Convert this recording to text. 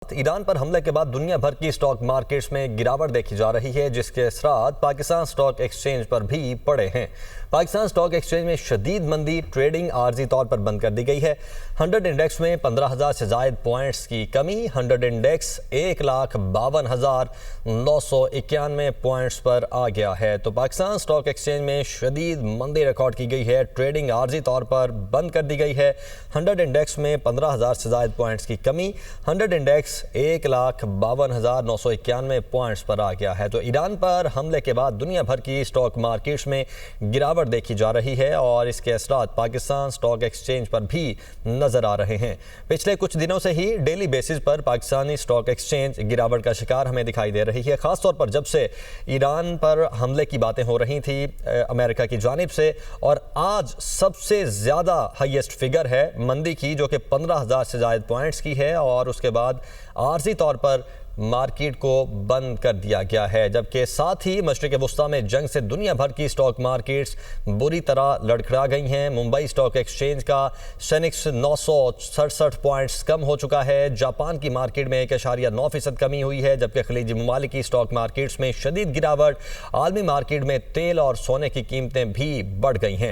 Iran पर हमले के बाद दुनिया भर की स्टॉक मार्केट्स में गिरावट देखी जा रही है, जिसके असरात पाकिस्तान स्टॉक एक्सचेंज पर भी पड़े हैं। पाकिस्तान स्टॉक एक्सचेंज में शदीद मंदी, ट्रेडिंग आर्जी तौर पर बंद कर दी गई है। 100 इंडेक्स में 15,000 से जायद पॉइंट्स की कमी। 100 इंडेक्स 1,52,991 पॉइंट्स पर आ गया है। तो पाकिस्तान स्टॉक एक्सचेंज में शदीद मंदी रिकॉर्ड की गई है, ट्रेडिंग आर्जी तौर पर बंद कर दी गई है। 100 इंडेक्स में 15,000 से जायद पॉइंट्स की कमी। 100 इंडेक्स 1,52,991 पॉइंट्स पर आ गया है। तो ईरान पर हमले के बाद दुनिया भर की स्टॉक मार्केट्स में गिरावट देखी जा रही है और इसके असरात पाकिस्तान स्टॉक एक्सचेंज पर भी नजर आ रहे हैं। पिछले कुछ दिनों से ही डेली बेसिस पर पाकिस्तानी स्टॉक एक्सचेंज गिरावट का शिकार हमें दिखाई दे रही है, खासतौर पर जब से ईरान पर हमले की बातें हो रही थी अमेरिका की जानिब से। और आज सबसे ज़्यादा हाईएस्ट फिगर है मंदी की, जो कि 15,000 से ज़ायद पॉइंट्स की है और उसके बाद आर्जी तौर पर मार्केट को बंद कर दिया गया है। जबकि साथ ही मशरिक़ वुस्ता में जंग से दुनिया भर की स्टॉक मार्केट्स बुरी तरह लड़खड़ा गई हैं। मुंबई स्टॉक एक्सचेंज का सेंसेक्स 967 पॉइंट्स कम हो चुका है। जापान की मार्केट में 1.9% कमी हुई है, जबकि खलीजी ममालिक की स्टॉक मार्केट्स में शदीद गिरावट। आलमी मार्केट में तेल और सोने की कीमतें भी बढ़ गई हैं।